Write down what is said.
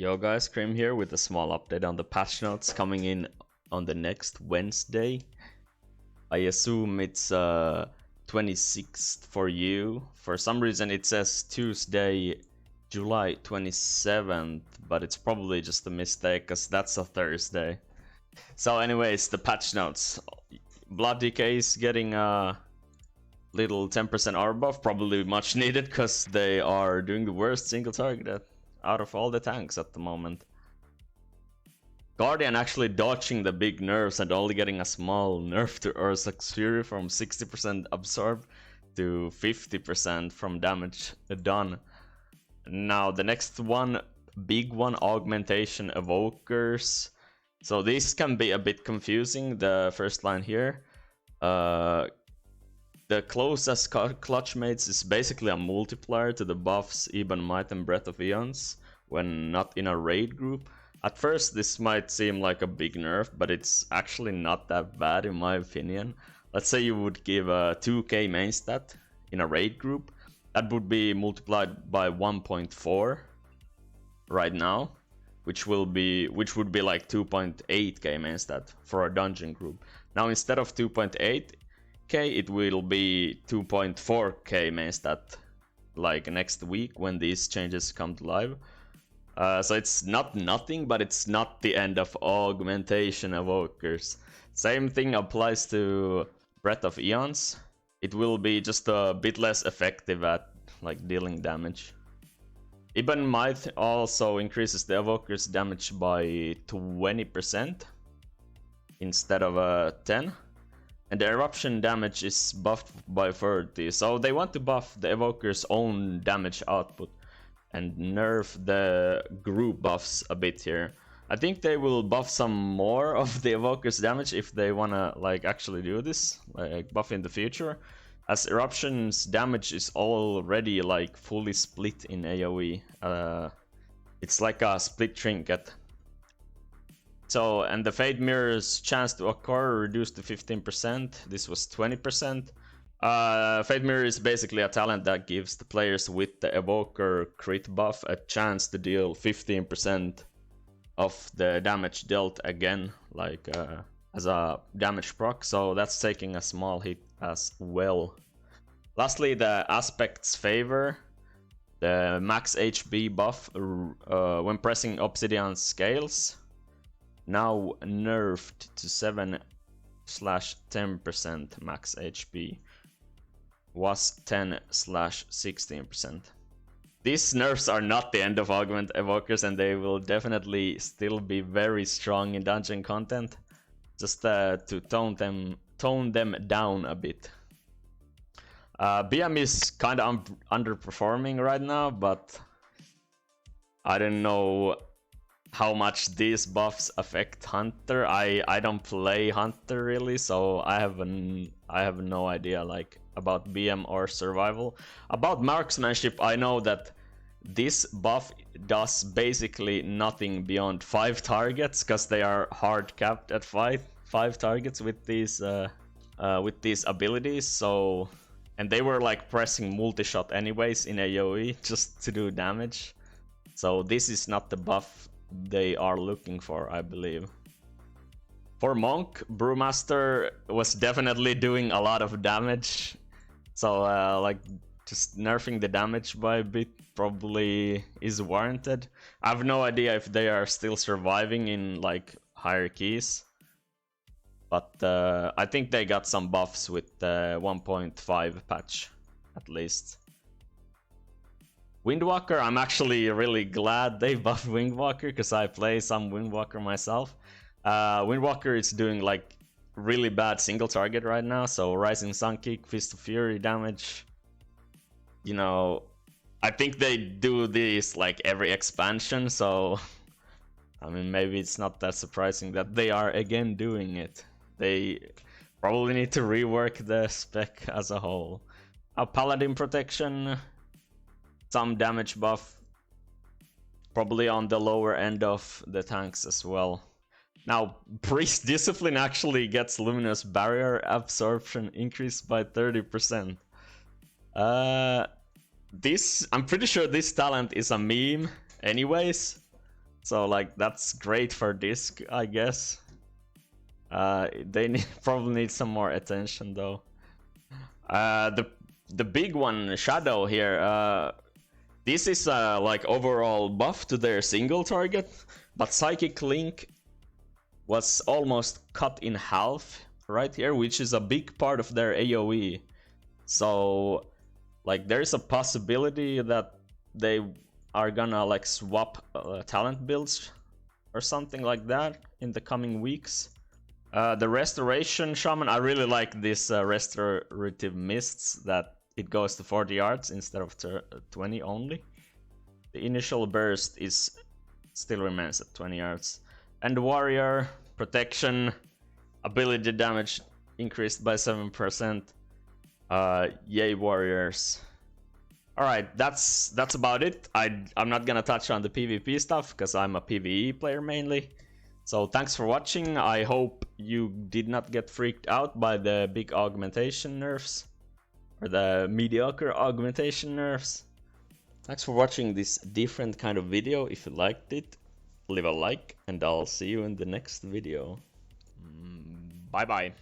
Yo guys, Cream here with a small update on the patch notes coming in on the next Wednesday. I assume it's 26th for you. For some reason it says Tuesday, July 27th, but it's probably just a mistake because that's a Thursday. So anyways, the patch notes. Blood Decay is getting a little 10% armor buff, probably much needed because they are doing the worst single target out of all the tanks at the moment. Guardian actually dodging the big nerfs and only getting a small nerf to Urza's Fury from 60% absorb to 50% from damage done. Now the next one, big one, augmentation evokers. So this can be a bit confusing, the first line here. The closest clutch mates is basically a multiplier to the buffs Even Might and Breath of Eons when not in a raid group. At first this might seem like a big nerf, but it's actually not that bad in my opinion. Let's say you would give a 2k main stat in a raid group. That would be multiplied by 1.4 right now, which would be like 2.8k main stat for a dungeon group. Now instead of 2.8k, it will be 2.4k main stat like next week when these changes come to live. So it's not nothing, but it's not the end of augmentation evokers. Same thing applies to Breath of Eons. It will be just a bit less effective at like dealing damage. Even Might also increases the evoker's damage by 20% instead of 10. And the eruption damage is buffed by 30. So they want to buff the evoker's own damage output and nerf the group buffs a bit here. I think they will buff some more of the evoker's damage if they wanna like actually do this, like buff in the future, as eruption's damage is already like fully split in AoE. It's like a split trinket. So, and the Fade Mirror's chance to occur reduced to 15%. This was 20%. Fade Mirror is basically a talent that gives the players with the Evoker crit buff a chance to deal 15% of the damage dealt again, like as a damage proc. So that's taking a small hit as well. Lastly, the Aspect's Favor. The max HP buff when pressing Obsidian Scales. Now nerfed to 7/10% max HP. Was 10/16%. These nerfs are not the end of augment evokers, and they will definitely still be very strong in dungeon content. Just to tone them down a bit. BM is kind of underperforming right now, but I don't know how much these buffs affect Hunter. I don't play Hunter really, so I have no idea like about BM or survival. About marksmanship, I know that this buff does basically nothing beyond 5 targets because they are hard capped at 5 targets with these abilities. So, and they were like pressing multi-shot anyways in AoE just to do damage. So this is not the buff they are looking for, I believe. For Monk, Brewmaster was definitely doing a lot of damage. So like just nerfing the damage by a bit probably is warranted. I have no idea if they are still surviving in like higher keys. But I think they got some buffs with the 1.5 patch at least. Windwalker, I'm actually really glad they buffed Windwalker because I play some Windwalker myself. Windwalker is doing like really bad single target right now, so Rising Sun Kick, Fist of Fury damage. You know, I think they do this like every expansion, so I mean maybe it's not that surprising that they are again doing it. They probably need to rework the spec as a whole. A Paladin protection, some damage buff, probably on the lower end of the tanks as well. Now, Priest Discipline actually gets Luminous Barrier absorption increased by 30%. I'm pretty sure this talent is a meme anyways. So like that's great for disc, I guess. They probably need some more attention though. The big one, Shadow here. This is like overall buff to their single target, but Psychic Link was almost cut in half right here, which is a big part of their AoE. So like there's a possibility that they are gonna like swap talent builds or something like that in the coming weeks. The Restoration Shaman, I really like this Restorative Mists that it goes to 40 yards instead of 20 only. The initial burst is still remains at 20 yards. And Warrior, Protection, ability damage increased by 7%. Yay Warriors. Alright, that's about it. I'm not gonna touch on the PvP stuff because I'm a PvE player mainly. So thanks for watching. I hope you did not get freaked out by the big augmentation nerfs or the mediocre augmentation nerfs. Thanks for watching this different kind of video. If you liked it, leave a like and I'll see you in the next video. Bye bye.